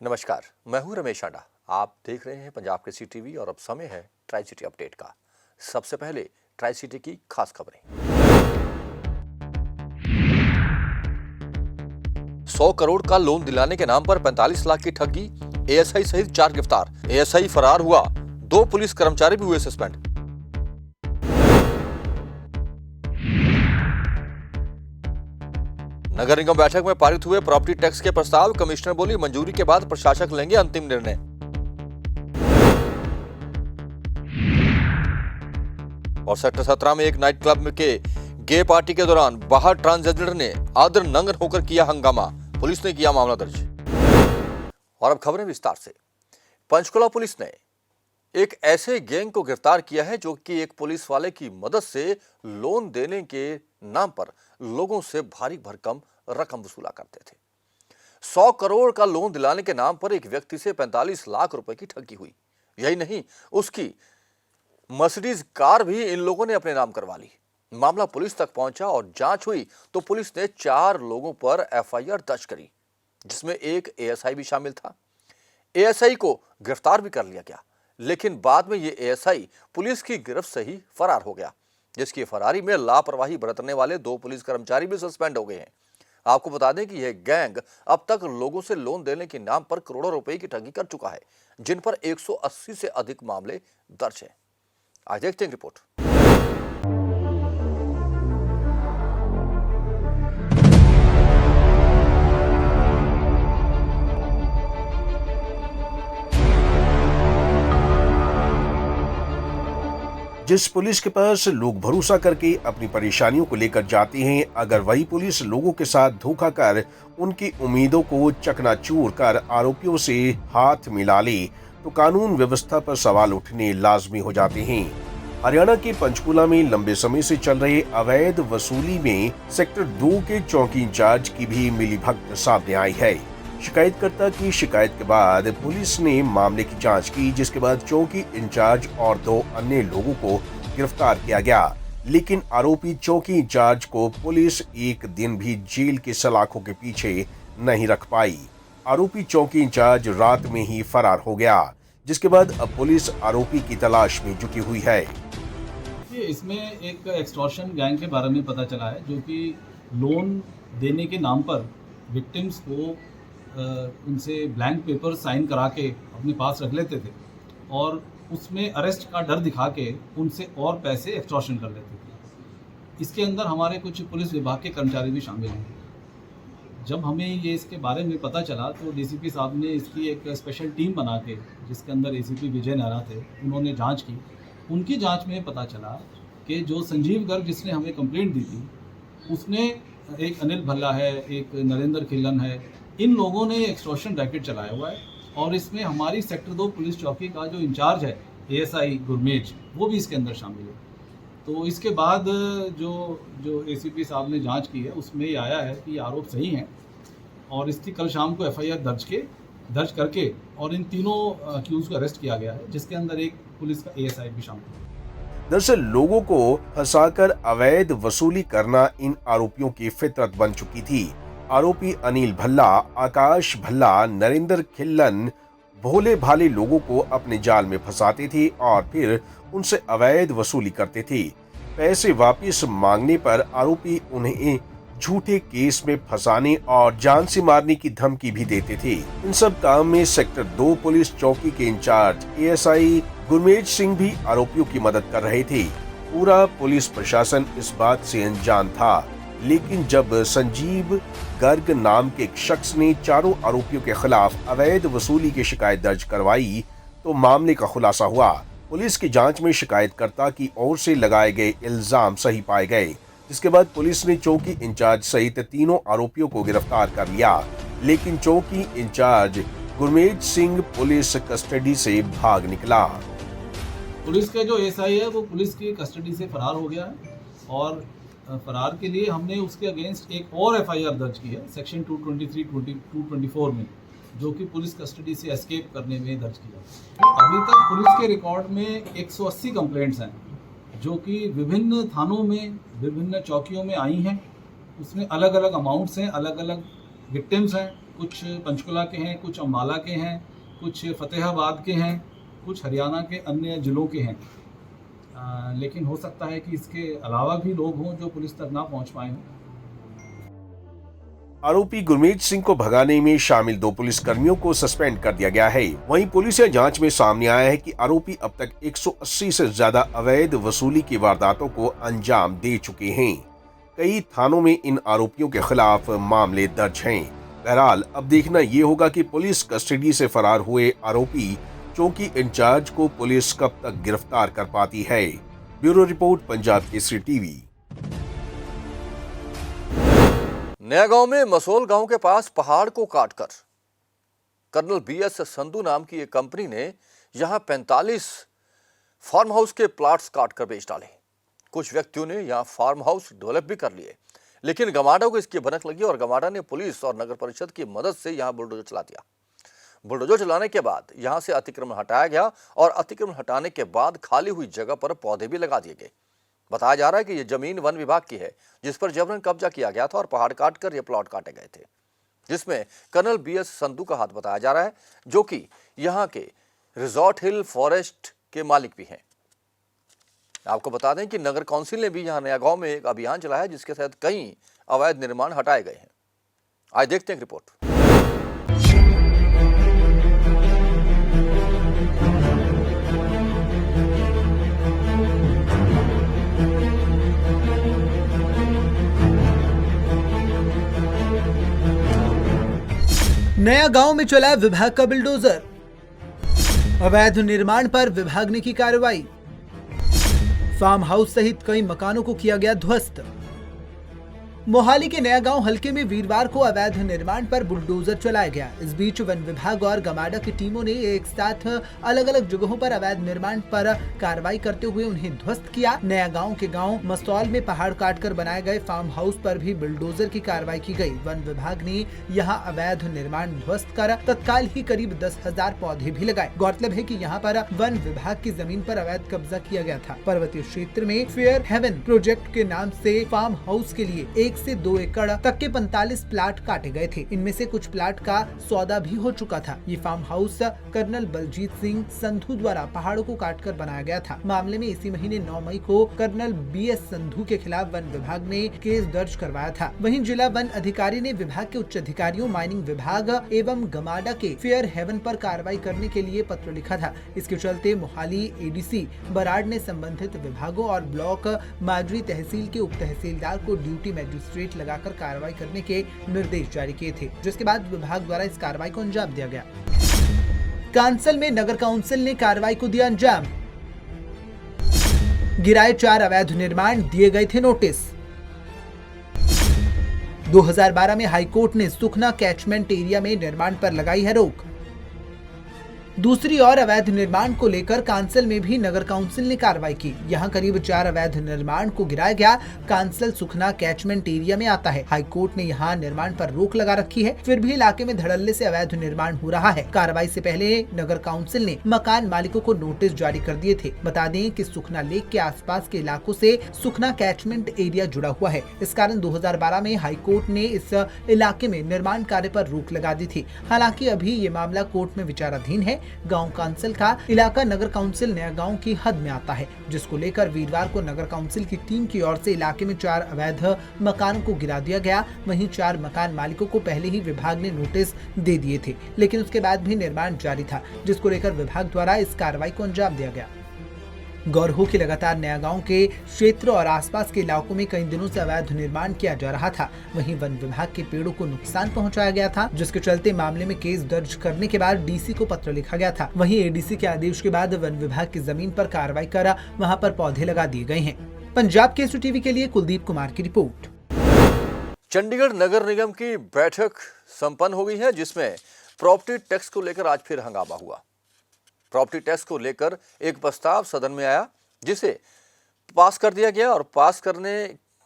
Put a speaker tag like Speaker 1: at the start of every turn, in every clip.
Speaker 1: नमस्कार, मैं हूं रमेश आंडा। आप देख रहे हैं पंजाब केसरी टीवी और अब समय है ट्राई सिटी अपडेट का। सबसे पहले ट्राई सिटी की खास खबरें। 100 करोड़ का लोन दिलाने के नाम पर 45 लाख की ठगी, एएसआई सहित 4 गिरफ्तार। एएसआई फरार हुआ, 2 पुलिस कर्मचारी भी हुए सस्पेंड। नगर निगम बैठक में पारित हुए प्रॉपर्टी टैक्स के प्रस्ताव। कमिश्नर बोली, मंजूरी के बाद प्रशासक लेंगे अंतिम निर्णय। और सेक्टर 17 में एक नाइट क्लब के गे पार्टी के दौरान बाहर ट्रांसजेंडर ने आदर नंगन होकर किया हंगामा। पुलिस ने किया मामला दर्ज। और अब खबरें विस्तार से। पंचकुला पुलिस ने एक ऐसे गैंग को गिरफ्तार किया है जो कि एक पुलिस वाले की मदद से लोन देने के नाम पर लोगों से भारी भरकम रकम वसूला करते थे। 100 करोड़ का लोन दिलाने के नाम पर एक व्यक्ति से 45 लाख रुपए की ठगी हुई। यही नहीं, उसकी मर्सिडीज कार भी इन लोगों ने अपने नाम करवा ली। मामला पुलिस तक पहुंचा और जांच हुई तो पुलिस ने 4 लोगों पर एफआईआर दर्ज करी, जिसमें एक एएसआई भी शामिल था। एएसआई को गिरफ्तार भी कर लिया गया, लेकिन बाद में ये एएसआई पुलिस की गिरफ्त से ही फरार हो गया, जिसकी फरारी में लापरवाही बरतने वाले 2 पुलिस कर्मचारी भी सस्पेंड हो गए हैं। आपको बता दें कि यह गैंग अब तक लोगों से लोन देने के नाम पर करोड़ों रुपए की ठगी कर चुका है, जिन पर 180 से अधिक मामले दर्ज हैं। आज देखते हैं रिपोर्ट।
Speaker 2: जिस पुलिस के पास लोग भरोसा करके अपनी परेशानियों को लेकर जाते हैं, अगर वही पुलिस लोगों के साथ धोखा कर उनकी उम्मीदों को चकनाचूर कर आरोपियों से हाथ मिला ले तो कानून व्यवस्था पर सवाल उठने लाजमी हो जाते हैं। हरियाणा के पंचकुला में लंबे समय से चल रहे अवैध वसूली में सेक्टर 2 के चौकी इंचार्ज की भी मिलीभगत सामने आई है। शिकायतकर्ता की शिकायत के बाद पुलिस ने मामले की जांच की, जिसके बाद चौकी इंचार्ज और 2 अन्य लोगों को गिरफ्तार किया गया। लेकिन आरोपी चौकी इंचार्ज को पुलिस एक दिन भी जेल के सलाखों के पीछे नहीं रख पाई। आरोपी चौकी इंचार्ज रात में ही फरार हो गया, जिसके बाद अब पुलिस आरोपी की तलाश में जुटी हुई है।
Speaker 3: इसमें एक एक्सटॉर्शन गैंग के बारे में पता चला है, जो कि लोन देने के नाम पर विक्टिम्स को उनसे ब्लैंक पेपर साइन करा के अपने पास रख लेते थे और उसमें अरेस्ट का डर दिखा के उनसे और पैसे एक्सटॉर्शन कर लेते थे। इसके अंदर हमारे कुछ पुलिस विभाग के कर्मचारी भी शामिल हैं। जब हमें ये इसके बारे में पता चला तो डीसीपी साहब ने इसकी एक स्पेशल टीम बना के, जिसके अंदर एसीपी विजय नेहरा थे, उन्होंने जांच की। उनकी जांच में पता चला कि जो संजीव गर्ग जिसने हमें कंप्लेंट दी थी, उसने, एक अनिल भल्ला है, एक नरेंद्र खिल्लन है, इन लोगों ने एक्सटॉर्शन रैकेट चलाया हुआ है। और इसमें हमारी सेक्टर 2 पुलिस चौकी का जो इंचार्ज है एएसआई गुरमेज, वो भी इसके अंदर शामिल है। तो इसके बाद जो एसीपी साहब ने जांच की है, उसमें ये आया है कि आरोप सही हैं और इसकी कल शाम को एफआईआर दर्ज करके और इन तीनों अक्यूज को अरेस्ट किया गया है, जिसके अंदर एक पुलिस का एएसआई भी शामिल है।
Speaker 2: दरअसल लोगों को फंसाकर अवैध वसूली करना इन आरोपियों की फितरत बन चुकी थी। आरोपी अनिल भल्ला, आकाश भल्ला, नरेंद्र खिल्लन भोले भाले लोगों को अपने जाल में फंसाते थे और फिर उनसे अवैध वसूली करते थे। पैसे वापस मांगने पर आरोपी उन्हें झूठे केस में फंसाने और जान से मारने की धमकी भी देते थे। इन सब काम में सेक्टर 2 पुलिस चौकी के इंचार्ज एएसआई गुरमेज सिंह भी आरोपियों की मदद कर रहे थे। पूरा पुलिस प्रशासन इस बात से अनजान था, लेकिन जब संजीव गर्ग नाम के एक शख्स ने 4 आरोपियों के खिलाफ अवैध वसूली की शिकायत दर्ज करवाई तो मामले का खुलासा हुआ। पुलिस की जांच में शिकायतकर्ता की ओर से लगाए गए इल्जाम सही पाए गए, जिसके बाद पुलिस ने चौकी इंचार्ज सहित 3 आरोपियों को गिरफ्तार कर लिया। लेकिन चौकी in-charge Gurmej Singh police custody से भाग निकला।
Speaker 3: पुलिस का जो एएसआई है वो पुलिस की कस्टडी से फरार हो गया है और फरार के लिए हमने उसके अगेंस्ट एक और एफआईआर दर्ज की है सेक्शन 223, 224 में, जो कि पुलिस कस्टडी से एस्केप करने में दर्ज किया। अभी तक पुलिस के रिकॉर्ड में 180 कंप्लेंट्स हैं, जो कि विभिन्न थानों में, विभिन्न चौकियों में आई हैं। उसमें अलग अलग अमाउंट्स हैं, अलग अलग विक्टिम्स हैं कुछ पंचकुला के हैं, कुछ अम्बाला के हैं, कुछ फतेहाबाद के हैं, कुछ हरियाणा के अन्य जिलों के हैं। लेकिन हो सकता है कि इसके अलावा भी लोग हों जो पुलिस तक ना पहुंच पाए हों।
Speaker 2: आरोपी गुरमीत सिंह को भगाने में शामिल 2 पुलिसकर्मियों को सस्पेंड कर दिया गया है। वहीं पुलिस जांच में सामने आया है कि आरोपी अब तक 180 से ज्यादा अवैध वसूली की वारदातों को अंजाम दे चुके हैं। कई थानों में इन आरोपियों के खिलाफ मामले दर्ज हैं। बहरहाल अब देखना ये होगा कि पुलिस कस्टडी से फरार हुए आरोपी चौकी इंचार्ज को पुलिस कब तक गिरफ्तार कर पाती है। Bureau report, Punjab Kesari TV.
Speaker 1: नया गांव में मसोल गांव के पास पहाड़ को काटकर कर्नल बीएस संधू नाम की एक कंपनी ने यहां 45 फार्म हाउस के प्लॉट्स काटकर बेच डाले। कुछ व्यक्तियों ने यहां फार्म हाउस डेवलप भी कर लिए, लेकिन गमाडा को इसकी भनक लगी और गमाडा ने पुलिस और नगर परिषद की मदद से यहां बुलडोजर चला दिया। बुलडोजर चलाने के बाद यहां से अतिक्रमण हटाया गया और अतिक्रमण हटाने के बाद खाली हुई जगह पर पौधे भी लगा दिए गए। बताया जा रहा है कि यह जमीन वन विभाग की है, जिस पर जबरन कब्जा किया गया था और पहाड़ काटकर यह प्लॉट काटे गए थे, जिसमें कर्नल बीएस संधू का हाथ बताया जा रहा है, जो कि यहां के रिजॉर्ट हिल फॉरेस्ट के मालिक भी हैं। आपको बता दें कि नगर काउंसिल ने भी यहां नया गांव में एक अभियान चलाया, जिसके तहत कई अवैध निर्माण हटाए गए हैं। आज देखते हैं एक रिपोर्ट।
Speaker 4: नया गांव में चला विभाग का बुलडोजर, अवैध निर्माण पर विभाग ने की कार्रवाई। फार्म हाउस सहित कई मकानों को किया गया ध्वस्त। मोहाली के नया गांव हलके में वीरवार को अवैध निर्माण पर बुलडोजर चलाया गया। इस बीच वन विभाग और गमाडा की टीमों ने एक साथ अलग अलग जगहों पर अवैध निर्माण पर कार्रवाई करते हुए उन्हें ध्वस्त किया। नया गांव के गांव मसौल में पहाड़ काटकर बनाए गए फार्म हाउस पर भी बुलडोजर की कार्रवाई की गई। वन विभाग ने यहां अवैध निर्माण ध्वस्त कर तत्काल ही करीब 10,000 पौधे भी लगाए। गौरतलब है कि यहां पर वन विभाग की जमीन पर अवैध कब्जा किया गया था। पर्वतीय क्षेत्र में फेयर हेवन प्रोजेक्ट के नाम से फार्म हाउस के लिए 1 से 2 एकड़ तक के 45 प्लाट काटे गए थे। इनमें से कुछ प्लाट का सौदा भी हो चुका था। ये farm house colonel Baljit Singh Sandhu द्वारा पहाड़ों को काटकर बनाया गया था। मामले में इसी महीने 9 मई को कर्नल बीएस संधू के खिलाफ वन विभाग ने केस दर्ज करवाया था। वहीं जिला वन अधिकारी ने विभाग के उच्च अधिकारियों, माइनिंग विभाग एवं गमाडा के फेयर हेवन पर कार्रवाई करने के लिए पत्र लिखा था। इसके चलते मोहाली एडीसी बराड़ ने संबंधित विभागों और ब्लॉक माजरी तहसील के उप तहसीलदार को ड्यूटी मैजिस्ट्रेट लगाकर कार्रवाई करने के निर्देश जारी किए थे, जिसके बाद विभाग द्वारा इस कार्रवाई को अंजाम दिया गया। कांसल में नगर काउंसिल ने कार्रवाई को दिया अंजाम। गिराए 4 अवैध निर्माण, दिए गए थे नोटिस। 2012 में हाईकोर्ट ने सुखना कैचमेंट एरिया में निर्माण पर लगाई है रोक। दूसरी ओर अवैध निर्माण को लेकर कांसल में भी नगर काउंसिल ने कार्रवाई की। यहां करीब 4 अवैध निर्माण को गिराया गया। कांसल सुखना कैचमेंट एरिया में आता है। हाईकोर्ट ने यहां निर्माण पर रोक लगा रखी है, फिर भी इलाके में धड़ल्ले से अवैध निर्माण हो रहा है। कार्रवाई से पहले नगर काउंसिल ने मकान मालिकों को नोटिस जारी कर दिए थे। बता दें कि सुखना लेक के आसपास के इलाकों से सुखना कैचमेंट एरिया जुड़ा हुआ है। इस कारण 2012 में हाईकोर्ट ने इस इलाके में निर्माण कार्य पर रोक लगा दी थी। हालांकि अभी ये मामला कोर्ट में विचाराधीन है। गांव कांसल का इलाका नगर काउंसिल नया गांव की हद में आता है, जिसको लेकर वीरवार को नगर काउंसिल की टीम की ओर से इलाके में 4 अवैध मकानों को गिरा दिया गया। वहीं 4 मकान मालिकों को पहले ही विभाग ने नोटिस दे दिए थे, लेकिन उसके बाद भी निर्माण जारी था, जिसको लेकर विभाग द्वारा इस कार्रवाई को अंजाम दिया गया। गौर हो कि लगातार नया गांव के क्षेत्र और आसपास के इलाकों में कई दिनों से अवैध निर्माण किया जा रहा था। वहीं वन विभाग के पेड़ों को नुकसान पहुंचाया गया था, जिसके चलते मामले में केस दर्ज करने के बाद डीसी को पत्र लिखा गया था। वहीं एडीसी के आदेश के बाद वन विभाग की जमीन पर कार्रवाई कर वहां पर पौधे लगा दिए गए हैं। पंजाब केसरी टीवी के लिए कुलदीप कुमार की रिपोर्ट।
Speaker 1: चंडीगढ़ नगर निगम की बैठक संपन्न हो गई है, जिसमें प्रॉपर्टी टैक्स को लेकर आज फिर हंगामा हुआ। प्रॉपर्टी टैक्स को लेकर एक प्रस्ताव सदन में आया, जिसे पास कर दिया गया और पास करने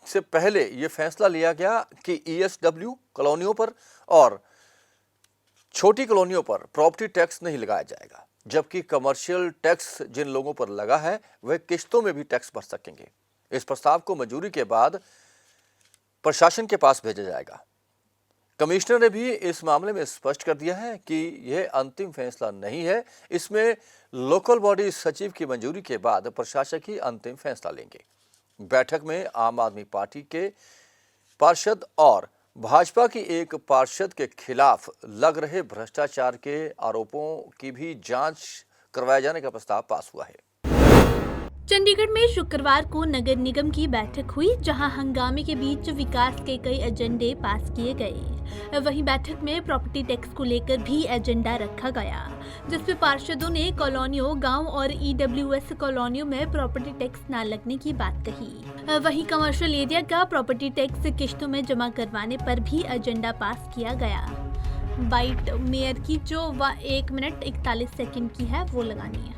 Speaker 1: से पहले यह फैसला लिया गया कि ईएसडब्ल्यू कॉलोनियों पर और छोटी कॉलोनियों पर प्रॉपर्टी टैक्स नहीं लगाया जाएगा, जबकि कमर्शियल टैक्स जिन लोगों पर लगा है वह किस्तों में भी टैक्स भर सकेंगे। इस प्रस्ताव को मंजूरी के बाद प्रशासन के पास भेजा जाएगा। कमिश्नर ने भी इस मामले में स्पष्ट कर दिया है कि यह अंतिम फैसला नहीं है, इसमें लोकल बॉडी सचिव की मंजूरी के बाद प्रशासक ही अंतिम फैसला लेंगे। बैठक में आम आदमी पार्टी के पार्षद और भाजपा की एक पार्षद के खिलाफ लग रहे भ्रष्टाचार के आरोपों की भी जांच करवाए जाने का प्रस्ताव पास हुआ है।
Speaker 5: चंडीगढ़ में शुक्रवार को नगर निगम की बैठक हुई, जहां हंगामे के बीच विकास के कई एजेंडे पास किए गए। वहीं बैठक में प्रॉपर्टी टैक्स को लेकर भी एजेंडा रखा गया, जिसमें पार्षदों ने कॉलोनियों, गांव और ईडब्ल्यूएस कॉलोनियों में प्रॉपर्टी टैक्स न लगने की बात कही। वहीं कमर्शियल एरिया का प्रॉपर्टी टैक्स किश्तों में जमा करवाने पर भी एजेंडा पास किया गया। बाइट मेयर की जो 1 मिनट 41 सेकंड की है वो लगानी है।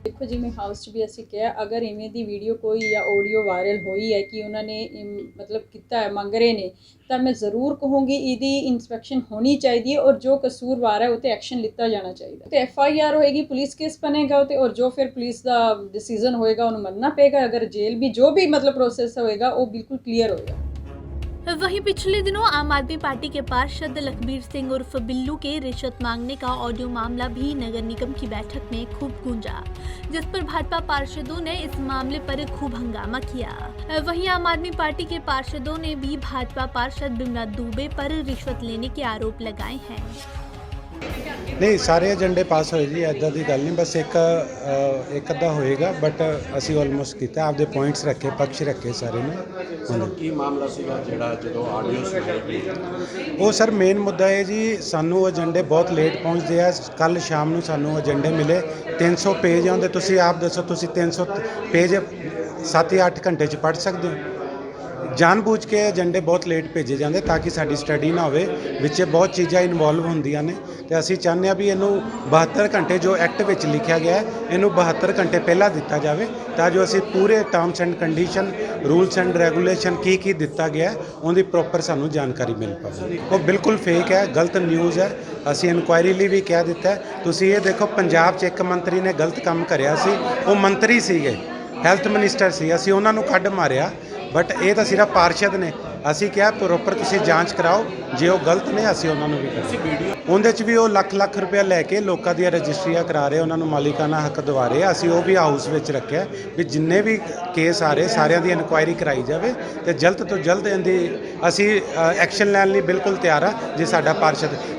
Speaker 6: देखो जी, मैं हाउस 'ਚ भी ਅਸੀਂ ਕਿਹਾ ਅਗਰ ਇਵੇਂ ਦੀ ਵੀਡੀਓ ਕੋਈ ਜਾਂ ਆਡੀਓ ਵਾਇਰਲ ਹੋਈ ਹੈ ਕਿ ਉਹਨਾਂ ਨੇ ਮਤਲਬ ਕੀਤਾ ਹੈ, ਮੰਗ ਰਹੇ ਨੇ, ਤਾਂ ਮੈਂ ਜ਼ਰੂਰ ਕਹੂੰਗੀ ਇਹਦੀ ਇਨਸਪੈਕਸ਼ਨ ਹੋਣੀ ਚਾਹੀਦੀ ਹੈ ਔਰ ਜੋ ਕਸੂਰਵਾਰ ਹੈ ਉਹ ਤੇ ਐਕਸ਼ਨ ਲਿੱਤਾ ਜਾਣਾ ਚਾਹੀਦਾ। ਤੇ FIR ਹੋਏਗੀ, ਪੁਲਿਸ ਕੇਸ ਬਣੇਗਾ ਉਹ ਤੇ ਔਰ ਜੋ ਫਿਰ ਪੁਲਿਸ ਦਾ ਡਿਸੀਜਨ ਹੋਏਗਾ ਉਹਨੂੰ ਮੰਨਣਾ ਪਏਗਾ। ਅਗਰ ਜੇਲ੍ਹ ਵੀ ਜੋ भी मतलब प्रोसेस होएगा वो बिल्कुल क्लियर होएगा।
Speaker 5: वहीं पिछले दिनों आम आदमी पार्टी के पार्षद लखबीर सिंह उर्फ बिल्लू के रिश्वत मांगने का ऑडियो मामला भी नगर निगम की बैठक में खूब गूंजा, जिस पर भाजपा पार्षदों ने इस मामले पर खूब हंगामा किया। वहीं आम आदमी पार्टी के पार्षदों ने भी भाजपा पार्षद बिमला दुबे पर रिश्वत लेने के आरोप लगाए हैं।
Speaker 7: नहीं, सारे एजेंडे पास होए जी, ऐदा दी गल नहीं, बस एक अद्धा होएगा, बट ਅਸੀਂ ਆਲਮੋਸਟ ਕੀਤਾ, ਆਪਦੇ ਪੁਆਇੰਟਸ ਰੱਖੇ, ਪੱਖ ਰੱਖੇ ਸਾਰੇ ਨੇ।
Speaker 8: ਸਰ ਕੀ ਮਾਮਲਾ ਸੀਗਾ ਜਿਹੜਾ ਜਦੋਂ ਆਡੀਓ ਸੁਣਾਈ?
Speaker 7: ਉਹ ਸਰ ਮੇਨ ਮੁੱਦਾ ਹੈ ਜੀ, ਸਾਨੂੰ ਏਜੰਡੇ ਬਹੁਤ ਲੇਟ ਪਹੁੰਚਦੇ ਆ। ਕੱਲ ਸ਼ਾਮ ਨੂੰ ਸਾਨੂੰ ਏਜੰਡੇ ਮਿਲੇ, 300 ਪੇਜ ਆਉਂਦੇ। ਤੁਸੀਂ ਆਪ ਦੱਸੋ, ਤੁਸੀਂ 300 ਪੇਜ 7 ਜਾਂ 8 ਘੰਟੇ 'ਚ ਪੜ੍ਹ ਸਕਦੇ ਹੋ? ਜਾਣਬੁੱਝ ਕੇ ਏਜੰਡੇ ਬਹੁਤ ਲੇਟ ਭੇਜੇ ਜਾਂਦੇ ਤਾਂ ਕਿ ਸਾਡੀ ਸਟੱਡੀ ਨਾ ਹੋਵੇ, ਵਿੱਚ ਬਹੁਤ ਚੀਜ਼ਾਂ ਇਨਵੋਲਵ ਹੁੰਦੀਆਂ ਨੇ। ਤੇ ਅਸੀਂ ਚਾਹੁੰਦੇ ਹਾਂ ਵੀ ਇਹਨੂੰ 72 ਘੰਟੇ ਜੋ ਐਕਟ ਵਿੱਚ ਲਿਖਿਆ ਗਿਆ ਹੈ, ਇਹਨੂੰ 72 ਘੰਟੇ ਪਹਿਲਾਂ ਦਿੱਤਾ ਜਾਵੇ ਤਾਂ ਜੋ ਅਸੀਂ ਪੂਰੇ terms and condition, rules and regulation ਕੀ ਦਿੱਤਾ ਗਿਆ ਹੈ, ਉਹਦੀ ਪ੍ਰੋਪਰ ਸਾਨੂੰ ਜਾਣਕਾਰੀ ਮਿਲ ਪਾਵੇ। ਉਹ ਬਿਲਕੁਲ ਫੇਕ ਹੈ, ਗਲਤ ਨਿਊਜ਼ ਹੈ। ਅਸੀਂ ਇਨਕੁਆਇਰੀ ਲਈ ਵੀ ਕਹਿ ਦਿੱਤਾ। ਤੁਸੀਂ ਇਹ ਦੇਖੋ, ਪੰਜਾਬ 'ਚ ਇੱਕ ਮੰਤਰੀ ਨੇ ਗਲਤ ਕੰਮ ਕਰਿਆ ਸੀ, ਉਹ ਮੰਤਰੀ ਸੀਗੇ, ਹੈਲਥ ਮਿਨਿਸਟਰ ਸੀ, ਅਸੀਂ ਉਹਨਾਂ ਨੂੰ ਕੱਢ ਮਾਰਿਆ, ਬਟ ਇਹ ਤਾਂ ਸਿਰਫ ਪਾਰਸ਼ਦ ਨੇ। ਅਸੀਂ ਕਿਹਾ ਪ੍ਰੋਪਰ ਤੁਸੀਂ ਜਾਂਚ ਕਰਾਓ, ਜੇ ਉਹ ਗਲਤ ਨੇ ਅਸੀਂ ਉਹਨਾਂ ਨੂੰ ਵੀ ਕਰਾਂਗੇ। ਉਹਦੇ 'ਚ ਵੀ ਉਹ ਲੱਖ ਰੁਪਇਆ ਲੈ ਕੇ ਲੋਕਾਂ ਦੀਆਂ ਰਜਿਸਟਰੀਆਂ ਕਰਾ ਰਹੇ, ਉਹਨਾਂ ਨੂੰ ਮਾਲਿਕਾਨਾ ਹੱਕ ਦਿਵਾ ਰਹੇ। ਅਸੀਂ ਉਹ ਵੀ ਹਾਊਸ ਵਿੱਚ ਰੱਖਿਆ ਵੀ ਜਿੰਨੇ ਵੀ ਕੇਸ ਆ ਰਹੇ ਸਾਰਿਆਂ ਦੀ ਇਨਕੁਆਇਰੀ ਕਰਾਈ ਜਾਵੇ ਤੇ ਜਲਦ ਤੋਂ ਜਲਦ ਇਹਦੀ ਅਸੀਂ ਐਕਸ਼ਨ ਲੈਣ ਲਈ ਬਿਲਕੁਲ ਤਿਆਰ ਆ। ਜੇ ਸਾਡਾ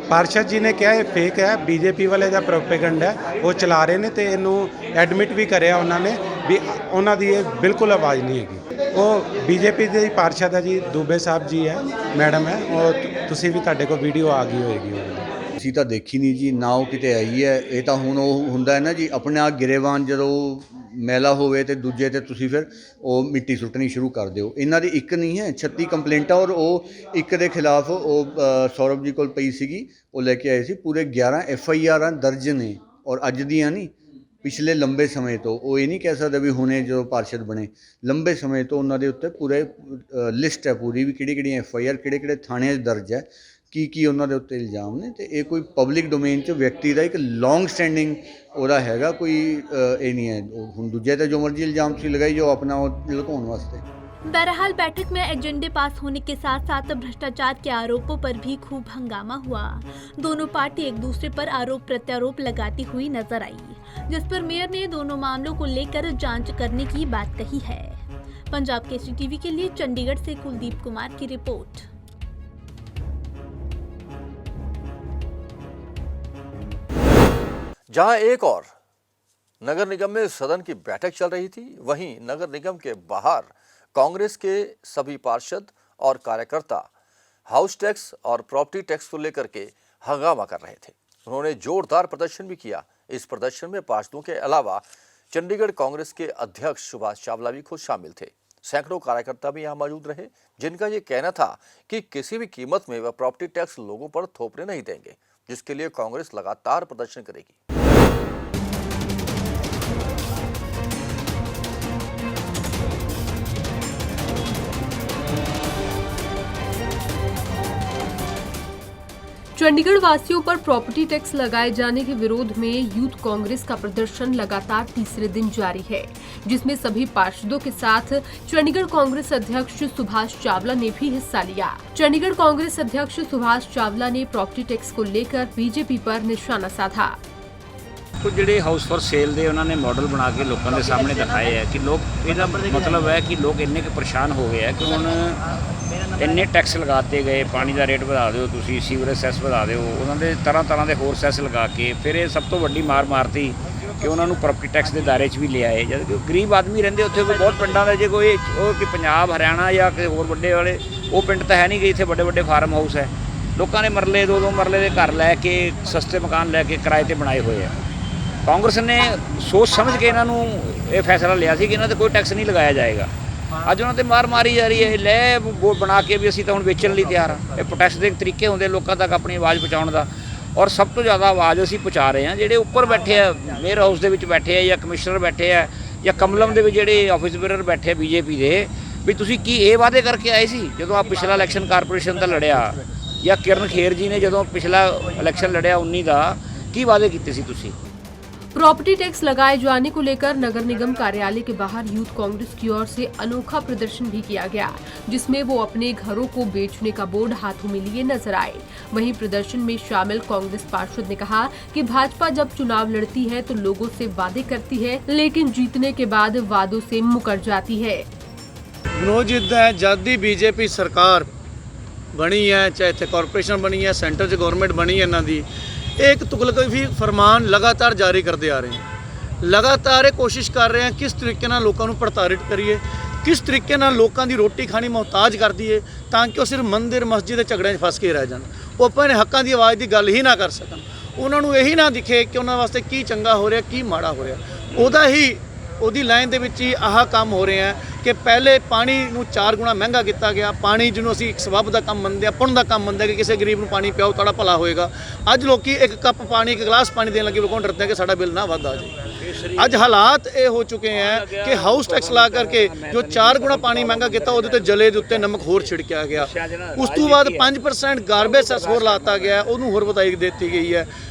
Speaker 7: ਪਾਰਸ਼ਦ ਜੀ ਨੇ ਕਿਹਾ ਇਹ ਫੇਕ ਹੈ, BJP ਵਾਲੇ ਦਾ ਪ੍ਰੋਪੇਗੈਂਡਾ ਹੈ, ਉਹ ਚਲਾ ਰਹੇ ਨੇ, ਤੇ ਇਹਨੂੰ ਐਡਮਿਟ ਵੀ ਕਰਿਆ ਉਹਨਾਂ ਨੇ ਵੀ ਉਹਨਾਂ ਦੀ ਇਹ ਬਿਲਕੁਲ ਆਵਾਜ਼ ਨਹੀਂ ਹੈਗੀ। ਉਹ BJP ਦੇ ਪਾਰਸ਼ਦ ਹੈ ਜੀ, ਦੁਬੇ ਸਾਹਿਬ ਜੀ ਹੈ, ਮੈਡਮ ਹੈ, ਉਹ ਤੁਸੀਂ ਵੀ ਤੁਹਾਡੇ ਕੋਲ ਵੀਡੀਓ ਆ ਗਈ ਹੋਏਗੀ ਉਹਦੀ।
Speaker 8: ਅਸੀਂ ਤਾਂ ਦੇਖੀ ਨਹੀਂ ਜੀ, ਨਾ ਉਹ ਕਿਤੇ ਆਈ ਹੈ। ਇਹ ਤਾਂ ਹੁਣ ਉਹ ਹੁੰਦਾ ਹੈ ਨਾ ਜੀ, ਆਪਣੇ ਆਪ ਗਿਰੇਵਾਨ ਜਦੋਂ ਮੈਲਾ ਹੋਵੇ ਤੇ ਦੂਜੇ ਤੇ ਤੁਸੀਂ ਫਿਰ ਉਹ ਮਿੱਟੀ ਸੁੱਟਣੀ ਸ਼ੁਰੂ ਕਰ ਦਿਓ। ਇਹਨਾਂ ਦੀ ਇੱਕ ਨਹੀਂ ਹੈ, 36 ਕੰਪਲੇਂਟਾਂ, ਔਰ ਉਹ ਇੱਕ ਦੇ ਖਿਲਾਫ ਉਹ ਸੌਰਵ ਜੀ ਕੋਲ ਪਈ ਸੀਗੀ, ਉਹ ਲੈ ਕੇ ਆਏ ਸੀ। ਪੂਰੇ 11 FIR ਦਰਜ ਨੇ, ਔਰ ਅੱਜ ਦੀਆਂ ਨਹੀਂ, ਪਿਛਲੇ ਲੰਬੇ ਸਮੇਂ ਤੋਂ। ਉਹ ਇਹ ਨਹੀਂ ਕਹਿ ਸਕਦਾ ਵੀ ਹੁਣੇ ਜਦੋਂ ਪਾਰਸ਼ਦ ਬਣੇ, ਲੰਬੇ ਸਮੇਂ ਤੋਂ ਉਹਨਾਂ ਦੇ ਉੱਤੇ ਪੂਰੇ ਲਿਸਟ ਹੈ ਪੂਰੀ ਵੀ ਕਿਹੜੀਆਂ FIR ਕਿਹੜੇ ਥਾਣਿਆਂ 'ਚ ਦਰਜ ਹੈ, ਕੀ ਉਹਨਾਂ ਦੇ ਉੱਤੇ ਇਲਜ਼ਾਮ ਨੇ। ਤੇ ਇਹ ਕੋਈ ਪਬਲਿਕ ਡੋਮੇਨ 'ਚ ਵਿਅਕਤੀ ਦਾ ਇੱਕ ਲੌਂਗ ਸਟੈਂਡਿੰਗ ਉਹਦਾ ਹੈਗਾ, ਕੋਈ ਇਹ ਨਹੀਂ ਹੈ। ਹੁਣ ਦੂਜੇ ਤੇ ਜੋ ਮਰਜ਼ੀ ਇਲਜ਼ਾਮ ਤੁਸੀਂ ਲਗਾਈ ਜਾਓ ਆਪਣਾ ਉਹ ਲੁਕਾਉਣ ਵਾਸਤੇ।
Speaker 5: बहरहाल बैठक में एजेंडे पास होने के साथ साथ भ्रष्टाचार के आरोपों पर भी खूब हंगामा हुआ। दोनों पार्टी एक दूसरे पर आरोप प्रत्यारोप लगाती हुई नजर आई, जिस पर मेयर ने दोनों मामलों को लेकर जांच करने की बात कही है। पंजाब केसरी टीवी के लिए चंडीगढ़ से कुलदीप कुमार की रिपोर्ट।
Speaker 1: जहां एक और नगर निगम में सदन की बैठक चल रही थी, वहीं नगर निगम के बाहर कांग्रेस के सभी पार्षद और कार्यकर्ता हाउस टैक्स और प्रॉपर्टी टैक्स को लेकर के हंगामा कर रहे थे। उन्होंने जोरदार प्रदर्शन भी किया। इस प्रदर्शन में पार्षदों के अलावा चंडीगढ़ कांग्रेस के अध्यक्ष सुभाष चावला भी खुद शामिल थे। सैकड़ों कार्यकर्ता भी यहां मौजूद रहे, जिनका ये कहना था कि किसी भी कीमत में वह प्रॉपर्टी टैक्स लोगों पर थोपने नहीं देंगे, जिसके लिए कांग्रेस लगातार प्रदर्शन करेगी।
Speaker 9: चंडीगढ़ वासियों पर प्रॉपर्टी टैक्स लगाए जाने के विरोध में यूथ कांग्रेस का प्रदर्शन लगातार तीसरे दिन जारी है, जिसमें सभी पार्षदों के साथ चंडीगढ़ कांग्रेस अध्यक्ष सुभाष चावला ने भी हिस्सा लिया। चंडीगढ़ कांग्रेस अध्यक्ष सुभाष चावला ने प्रॉपर्टी टैक्स को लेकर बीजेपी पर निशाना साधा।
Speaker 10: कुछ ਜਿਹੜੇ ਹਾਊਸ ਫॉर ਸੇਲ ਦੇ ਉਹਨਾਂ ਨੇ ਮਾਡਲ ਬਣਾ ਕੇ ਲੋਕਾਂ ਦੇ ਸਾਹਮਣੇ ਦਿਖਾਏ ਹੈ ਕਿ ਲੋਕ ਇਹਦਾ ਮਤਲਬ ਹੈ ਕਿ ਲੋਕ ਇੰਨੇ ਕੁ ਪਰੇਸ਼ਾਨ ਹੋ ਗਏ ਹੈ ਕਿ ਹੁਣ ਇੰਨੇ ਟੈਕਸ ਲਗਾਤੇ ਗਏ, ਪਾਣੀ ਦਾ ਰੇਟ ਵਧਾ ਦਿਓ, ਤੁਸੀਂ ਸੀਵਰੇਜ ਸੈਸ ਵਧਾ ਦਿਓ, ਉਹਨਾਂ ਦੇ ਤਰ੍ਹਾਂ ਦੇ ਹੋਰ ਸੈਸ ਲਗਾ ਕੇ ਫਿਰ ਇਹ ਸਭ ਤੋਂ ਵੱਡੀ ਮਾਰ ਮਾਰਤੀ ਕਿ ਉਹਨਾਂ ਨੂੰ ਪ੍ਰੋਪਰਟੀ ਟੈਕਸ ਦੇ ਦਾਇਰੇ 'ਚ ਵੀ ਲਿਆਏ। ਜਦ ਕਿ ਗਰੀਬ ਆਦਮੀ ਰਹਿੰਦੇ ਉੱਥੇ ਵੀ ਬਹੁਤ ਪਿੰਡਾਂ ਦੇ, ਜੇ ਕੋਈ ਉਹ ਕਿ ਪੰਜਾਬ ਹਰਿਆਣਾ ਜਾਂ ਕਿਸੇ ਹੋਰ ਵੱਡੇ ਵਾਲੇ ਉਹ ਪਿੰਡ ਤਾਂ ਹੈ ਨਹੀਂ ਗਏ, ਇੱਥੇ ਵੱਡੇ ਵੱਡੇ ਫਾਰਮ ਹਾਊਸ ਹੈ, ਲੋਕਾਂ ਨੇ ਮਰਲੇ 2-2 ਮਰਲੇ ਦੇ ਘਰ ਲੈ ਕੇ ਸਸਤੇ ਮਕਾਨ ਲੈ ਕੇ ਕਿਰਾਏ 'ਤੇ ਬਣਾਏ ਹੋਏ ਆ। ਕਾਂਗਰਸ ਨੇ ਸੋਚ ਸਮਝ ਕੇ ਇਹਨਾਂ ਨੂੰ ਇਹ ਫੈਸਲਾ ਲਿਆ ਸੀ ਕਿ ਇਹਨਾਂ 'ਤੇ ਕੋਈ ਟੈਕਸ ਨਹੀਂ ਲਗਾਇਆ ਜਾਏਗਾ। ਅੱਜ ਉਹਨਾਂ 'ਤੇ ਮਾਰ ਮਾਰੀ ਜਾ ਰਹੀ ਹੈ, ਲੈ ਬੋਰਡ ਬਣਾ ਕੇ ਵੀ ਅਸੀਂ ਤਾਂ ਹੁਣ ਵੇਚਣ ਲਈ ਤਿਆਰ ਹਾਂ। ਇਹ ਪ੍ਰੋਟੈਸਟ ਦੇ ਤਰੀਕੇ ਹੁੰਦੇ ਲੋਕਾਂ ਤੱਕ ਆਪਣੀ ਆਵਾਜ਼ ਪਹੁੰਚਾਉਣ ਦਾ, ਔਰ ਸਭ ਤੋਂ ਜ਼ਿਆਦਾ ਆਵਾਜ਼ ਅਸੀਂ ਪਹੁੰਚਾ ਰਹੇ ਹਾਂ ਜਿਹੜੇ ਉੱਪਰ ਬੈਠੇ ਆ, ਮੇਅਰ ਹਾਊਸ ਦੇ ਵਿੱਚ ਬੈਠੇ ਆ ਜਾਂ ਕਮਿਸ਼ਨਰ ਬੈਠੇ ਆ ਜਾਂ ਕਮਲਮ ਦੇ ਵਿੱਚ ਜਿਹੜੇ ਆਫਿਸ ਬੇਅਰ ਬੈਠੇ ਆ ਬੀਜੇਪੀ ਦੇ, ਵੀ ਤੁਸੀਂ ਕੀ ਇਹ ਵਾਅਦੇ ਕਰਕੇ ਆਏ ਸੀ ਜਦੋਂ ਆ ਪਿਛਲਾ ਇਲੈਕਸ਼ਨ ਕਾਰਪੋਰੇਸ਼ਨ ਦਾ ਲੜਿਆ, ਜਾਂ ਕਿਰਨ ਖੇਰ ਜੀ ਨੇ ਜਦੋਂ ਪਿਛਲਾ ਇਲੈਕਸ਼ਨ ਲੜਿਆ 19 ਦਾ, ਕੀ ਵਾਅਦੇ ਕੀਤੇ ਸੀ ਤੁਸੀਂ?
Speaker 9: प्रॉपर्टी टैक्स लगाए जाने को लेकर नगर निगम कार्यालय के बाहर यूथ कांग्रेस की ओर से अनोखा प्रदर्शन भी किया गया, जिसमें वो अपने घरों को बेचने का बोर्ड हाथों में लिए नजर आए। वहीं प्रदर्शन में शामिल कांग्रेस पार्षद ने कहा कि भाजपा जब चुनाव लड़ती है तो लोगों से वादे करती है, लेकिन जीतने के बाद वादों से मुकर जाती है।
Speaker 11: मनोज जिद्दां जद दी बीजेपी सरकार बनी है, चाहे इत्थे कॉरपोरेशन बनी है, सेंटर च गवर्नमेंट बनी है, इन्हां दी एक तुगलकी फरमान लगातार जारी करते आ रहे हैं। लगातार कोशिश कर रहे हैं किस तरीके नाल लोकां नूं प्रताड़ित करिए, किस तरीके नाल लोकां दी रोटी खानी मुहताज कर दईए ताकि वो सिर्फ मंदिर मस्जिद दे झगड़िਆਂ 'ਚ फस के रह जाण, वो अपने हक्कां दी आवाज़ की गल ही ना कर सकन, उन्हां नूं यही ना दिखे कि उन्हां वास्ते की चंगा हो रहा की माड़ा हो रहा। ਉਹਦਾ ਹੀ ਉਹਦੀ ਲਾਈਨ ਦੇ ਵਿੱਚ ਹੀ ਆਹ ਕੰਮ ਹੋ ਰਹੇ ਆ ਕਿ ਪਹਿਲੇ ਪਾਣੀ ਨੂੰ 4 ਗੁਣਾ ਮਹਿੰਗਾ ਕੀਤਾ ਗਿਆ। ਪਾਣੀ ਜਿਹਨੂੰ ਅਸੀਂ ਇੱਕ ਸਬੱਬ ਦਾ ਕੰਮ ਮੰਨਦੇ ਆ, ਪੁੰਨ ਦਾ ਕੰਮ ਮੰਨਦੇ ਆ ਕਿ ਕਿਸੇ ਗਰੀਬ ਨੂੰ ਪਾਣੀ ਪਿਆਓ ਤੁਹਾਡਾ ਭਲਾ ਹੋਏਗਾ। ਅੱਜ ਲੋਕੀ ਇੱਕ ਕੱਪ ਪਾਣੀ, ਇੱਕ ਗਲਾਸ ਪਾਣੀ ਦੇਣ ਲੱਗੇ ਲੋਕਾਂ ਡਰਦੇ ਆ ਕਿ ਸਾਡਾ ਬਿੱਲ ਨਾ ਵੱਧ ਆ ਜਾਏ। ਅੱਜ ਹਾਲਾਤ ਇਹ ਹੋ ਚੁੱਕੇ ਹੈ ਕਿ ਹਾਊਸ ਟੈਕਸ ਲਾ ਕਰਕੇ ਜੋ 4 ਗੁਣਾ ਪਾਣੀ ਮਹਿੰਗਾ ਕੀਤਾ ਉਹਦੇ ਤੇ ਜਲੇ ਦੇ ਉੱਤੇ ਨਮਕ ਹੋਰ ਛਿੜਕਿਆ ਗਿਆ। ਉਸ ਤੋਂ ਬਾਅਦ 5% ਗਾਰਬੇਜ ਸੈਸ ਹੋਰ ਲਾਤਾ ਗਿਆ, ਉਹਨੂੰ ਹੋਰ ਵਧਾਈ ਦਿੱਤੀ ਗਈ ਹੈ।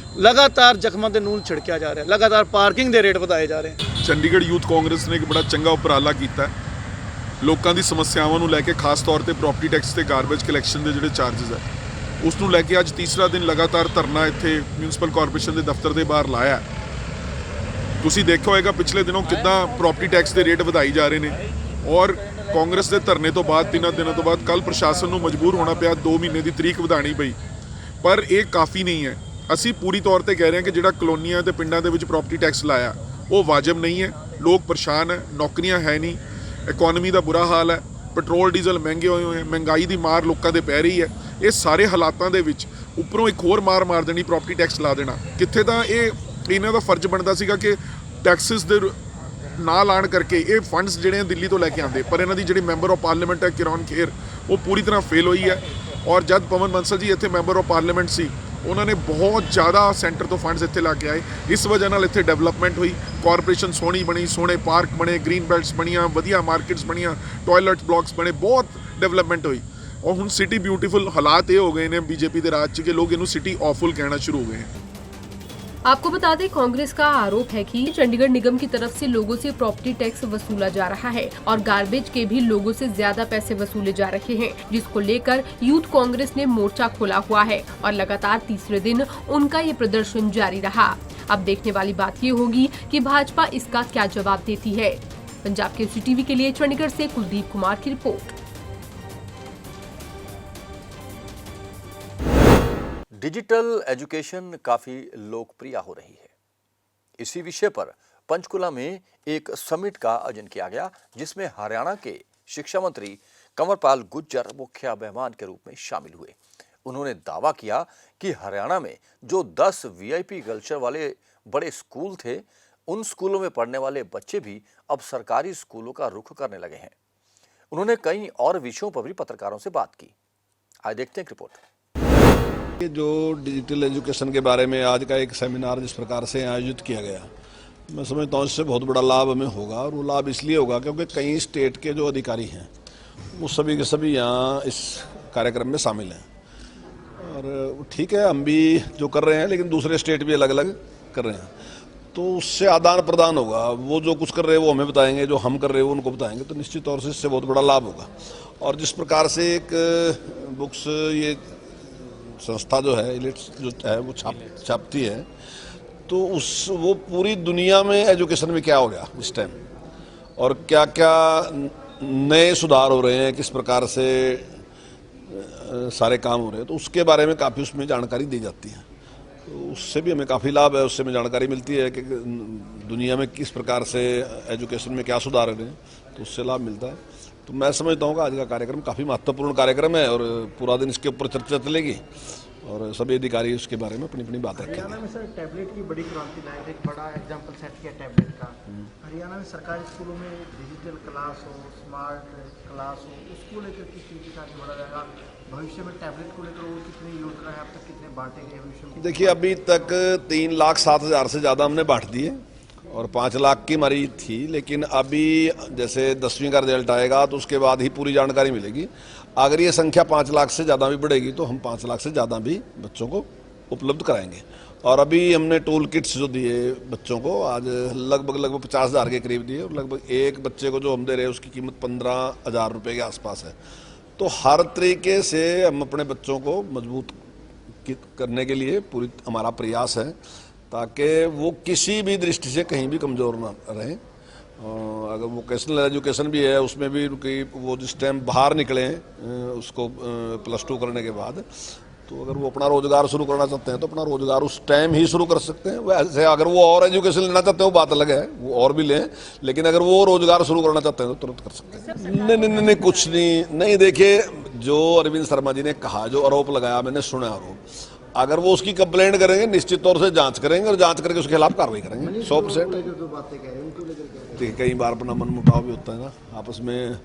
Speaker 11: लगातार ਜ਼ਖਮਾਂ ਦੇ ਨੂਨ ਛਿੜਕਿਆ ਜਾ ਰਿਹਾ, लगातार ਪਾਰਕਿੰਗ ਦੇ ਰੇਟ ਵਧਾਏ ਜਾ ਰਹੇ।
Speaker 12: ਚੰਡੀਗੜ੍ਹ ਯੂਥ ਕਾਂਗਰਸ ਨੇ ਇੱਕ ਬੜਾ ਚੰਗਾ ਉਪਰਾਲਾ ਕੀਤਾ, ਲੋਕਾਂ ਦੀ ਸਮੱਸਿਆਵਾਂ ਨੂੰ ਲੈ ਕੇ ਖਾਸ ਤੌਰ ਤੇ ਪ੍ਰੋਪਰਟੀ ਟੈਕਸ ਤੇ ਗਾਰਬੇਜ ਕਲੈਕਸ਼ਨ ਦੇ ਜਿਹੜੇ ਚਾਰजेस ਹੈ ਉਸ ਨੂੰ ਲੈ ਕੇ ਅੱਜ ਤੀਸਰਾ ਦਿਨ ਲਗਾਤਾਰ ਧਰਨਾ ਇੱਥੇ ਮਿਊਨਿਸਪਲ ਕਾਰਪੋਰੇਸ਼ਨ ਦੇ ਦਫ਼ਤਰ ਦੇ ਬਾਹਰ ਲਾਇਆ। ਤੁਸੀਂ ਦੇਖਿਆ ਹੋਵੇਗਾ ਪਿਛਲੇ ਦਿਨੋਂ ਕਿੱਦਾਂ ਪ੍ਰੋਪਰਟੀ ਟੈਕਸ ਦੇ ਰੇਟ ਵਧਾਈ ਜਾ ਰਹੇ ਨੇ, ਔਰ ਕਾਂਗਰਸ ਦੇ ਧਰਨੇ ਤੋਂ ਬਾਅਦ 3 ਦਿਨਾਂ ਤੋਂ ਬਾਅਦ ਕੱਲ ਪ੍ਰਸ਼ਾਸਨ ਨੂੰ ਮਜਬੂਰ ਹੋਣਾ ਪਿਆ 2 ਮਹੀਨੇ ਦੀ ਤਰੀਕ ਵਧਾਣੀ ਪਈ। ਪਰ ਇਹ ਕਾਫੀ ਨਹੀਂ ਹੈ। ਅਸੀਂ ਪੂਰੀ ਤੌਰ ਤੇ ਕਹਿ ਰਹੇ ਹਾਂ ਕਿ ਜਿਹੜਾ ਕਲੋਨੀਆਂ ਤੇ ਪਿੰਡਾਂ ਦੇ ਵਿੱਚ ਪ੍ਰੋਪਰਟੀ ਟੈਕਸ ਲਾਇਆ ਉਹ ਵਾਜਬ ਨਹੀਂ ਹੈ। ਲੋਕ ਪਰੇਸ਼ਾਨ ਹੈ, ਨੌਕਰੀਆਂ ਹੈ ਨਹੀਂ, ਇਕਨੋਮੀ ਦਾ ਬੁਰਾ ਹਾਲ ਹੈ, ਪੈਟਰੋਲ ਡੀਜ਼ਲ ਮਹਿੰਗੇ ਹੋਏ ਹੋਏ, ਮਹਿੰਗਾਈ ਦੀ ਮਾਰ ਲੋਕਾਂ ਦੇ ਪੈ ਰਹੀ ਹੈ। ਇਹ ਸਾਰੇ ਹਾਲਾਤਾਂ ਦੇ ਵਿੱਚ ਉੱਪਰੋਂ ਇੱਕ ਹੋਰ ਮਾਰ ਦੇਣੀ, ਪ੍ਰੋਪਰਟੀ ਟੈਕਸ ਲਾ ਦੇਣਾ, ਕਿੱਥੇ ਤਾਂ ਇਹ ਇਹਨਾਂ ਦਾ ਫਰਜ਼ ਬਣਦਾ ਸੀਗਾ ਕਿ ਟੈਕਸਿਸ ਦੇ ਨਾ ਲਾਣ ਕਰਕੇ ਇਹ ਫੰਡਸ ਜਿਹੜੇ ਦਿੱਲੀ ਤੋਂ ਲੈ ਕੇ ਆਉਂਦੇ, ਪਰ ਇਹਨਾਂ ਦੀ ਜਿਹੜੀ ਮੈਂਬਰ ਆਫ ਪਾਰਲੀਮੈਂਟ ਹੈ ਕਿਰਨ ਖੇਰ, ਉਹ ਪੂਰੀ ਤਰ੍ਹਾਂ ਫੇਲ ਹੋਈ ਹੈ। ਔਰ ਜਦ ਪਵਨ ਬੰਸਲ ਜੀ ਇੱਥੇ ਮੈਂਬਰ ਆਫ ਪਾਰਲੀਮੈਂਟ ਸੀ, ਉਹਨਾਂ ਨੇ ਬਹੁਤ ਜ਼ਿਆਦਾ ਸੈਂਟਰ ਤੋਂ ਫੰਡਸ ਇੱਥੇ ਲਾ ਕੇ ਆਏ। ਇਸ ਵਜ੍ਹਾ ਨਾਲ ਇੱਥੇ ਡਿਵੈਲਪਮੈਂਟ ਹੋਈ, ਕਾਰਪੋਰੇਸ਼ਨ ਸੋਹਣੀ ਬਣੀ, ਸੋਹਣੇ ਪਾਰਕ ਬਣੇ, ਗ੍ਰੀਨ ਬੈਲਟਸ ਬਣੀਆਂ, ਵਧੀਆ ਮਾਰਕੀਟਸ ਬਣੀਆਂ, ਟਾਇਲਟ ਬਲਾਕਸ ਬਣੇ, ਬਹੁਤ ਡਿਵੈਲਪਮੈਂਟ ਹੋਈ। ਔਰ ਹੁਣ ਸਿਟੀ ਬਿਊਟੀਫੁਲ ਹਾਲਾਤ ਇਹ ਹੋ ਗਏ ਨੇ बीजेपी ਦੇ ਰਾਜ 'ਚ ਕਿ ਲੋਕ ਇਹਨੂੰ ਸਿਟੀ ऑफुल कहना शुरू हो गए हैं।
Speaker 9: आपको बता दें, कांग्रेस का आरोप है कि चंडीगढ़ निगम की तरफ से लोगों से प्रॉपर्टी टैक्स वसूला जा रहा है और गार्बेज के भी लोगों से ज्यादा पैसे वसूले जा रहे हैं, जिसको लेकर यूथ कांग्रेस ने मोर्चा खोला हुआ है और लगातार तीसरे दिन उनका ये प्रदर्शन जारी रहा। अब देखने वाली बात ये होगी कि भाजपा इसका क्या जवाब देती है। पंजाब के टीवी के लिए चंडीगढ़ से कुलदीप कुमार की रिपोर्ट।
Speaker 1: डिजिटल एजुकेशन काफ़ी लोकप्रिय हो रही है। इसी विषय पर पंचकुला में एक समिट का आयोजन किया गया, जिसमें हरियाणा के शिक्षा मंत्री कंवरपाल गुर्जर मुख्य मेहमान के रूप में शामिल हुए। उन्होंने दावा किया कि हरियाणा में जो 10 VIP कल्चर वाले बड़े स्कूल थे, उन स्कूलों में पढ़ने वाले बच्चे भी अब सरकारी स्कूलों का रुख करने लगे हैं। उन्होंने कई और विषयों पर भी पत्रकारों से बात की। आइए देखते हैं रिपोर्ट।
Speaker 13: जो डिजिटल एजुकेशन के बारे में आज का एक सेमिनार जिस प्रकार से आयोजित किया गया, मैं समझता हूँ इससे बहुत बड़ा लाभ हमें होगा। और वो लाभ इसलिए होगा क्योंकि कई स्टेट के जो अधिकारी हैं वो सभी के सभी यहाँ इस कार्यक्रम में शामिल हैं। और ठीक है, हम भी जो कर रहे हैं लेकिन दूसरे स्टेट भी अलग अलग कर रहे हैं, तो उससे आदान प्रदान होगा। वो जो कुछ कर रहे हैं वो हमें बताएंगे, जो हम कर रहे हैं वो उनको बताएंगे, तो निश्चित तौर से इससे बहुत बड़ा लाभ होगा। और जिस प्रकार से एक बुक्स ये संस्था जो है इलिट्स जो है वो छापती है, तो वो पूरी दुनिया में एजुकेशन में क्या हो गया इस टाइम और क्या क्या नए सुधार हो रहे हैं, किस प्रकार से सारे काम हो रहे हैं, तो उसके बारे में काफ़ी उसमें जानकारी दी जाती है। तो उससे भी हमें काफ़ी लाभ है, उससे हमें जानकारी मिलती है कि दुनिया में किस प्रकार से एजुकेशन में क्या सुधार हो रहे हैं, तो उससे लाभ मिलता है। तो मैं समझता हूँ कि आज का कार्यक्रम काफ़ी महत्वपूर्ण कार्यक्रम है और पूरा दिन इसके ऊपर चर्चा चलेगी और सभी अधिकारी उसके बारे में अपनी अपनी बात रखेंगे।
Speaker 14: हरियाणा में सर टैबलेट की बड़ी क्रांति लाई, एक बड़ा एग्जाम्पल सेट किया टैबलेट का। हरियाणा में सरकारी स्कूलों में डिजिटल क्लास हो, स्मार्ट क्लास हो, उसको लेकर किस तरीके से आगे बढ़ा जाएगा? भविष्य में टैबलेट को लेकर वो कितनी योजना है, अब तक कितने बांटे गए भविष्य में?
Speaker 13: देखिए, अभी तक 3,07,000 से ज़्यादा हमने बांट दिए और 5 लाख की हमारी थी, लेकिन अभी जैसे 10वीं का रिजल्ट आएगा तो उसके बाद ही पूरी जानकारी मिलेगी। अगर ये संख्या 5 लाख से ज़्यादा भी बढ़ेगी तो हम 5 लाख से ज़्यादा भी बच्चों को उपलब्ध कराएंगे। और अभी हमने टूल किट्स जो दिए बच्चों को, आज लगभग 50,000 के करीब दिए और लगभग एक बच्चे को जो हम दे रहे हैं उसकी कीमत 15,000 रुपये के आसपास है। तो हर तरीके से हम अपने बच्चों को मजबूत करने के लिए पूरी हमारा प्रयास है ताकि वो किसी भी दृष्टि से कहीं भी कमज़ोर ना रहें। अगर वोकेशनल एजुकेशन भी है उसमें भी वो जिस टाइम बाहर निकले उसको +2 करने के बाद, तो अगर वो अपना रोज़गार शुरू करना चाहते हैं तो अपना रोज़गार उस टाइम ही शुरू कर सकते हैं। वैसे अगर वो और एजुकेशन लेना चाहते हैं वो बात अलग है, वो और भी लें, लेकिन अगर वो रोज़गार शुरू करना चाहते हैं तो तुरंत कर सकते हैं। नहीं, कुछ नहीं। देखिए, जो अरविंद शर्मा जी ने कहा, जो आरोप लगाया, मैंने सुना आरोप, अगर वो उसकी कंप्लेंट करेंगे निश्चित तौर से जांच करेंगे और जांच करके उसके खिलाफ कार्रवाई करेंगे 100%। देखिए, कई बार अपना मनमुटाव भी होता है ना आपस में,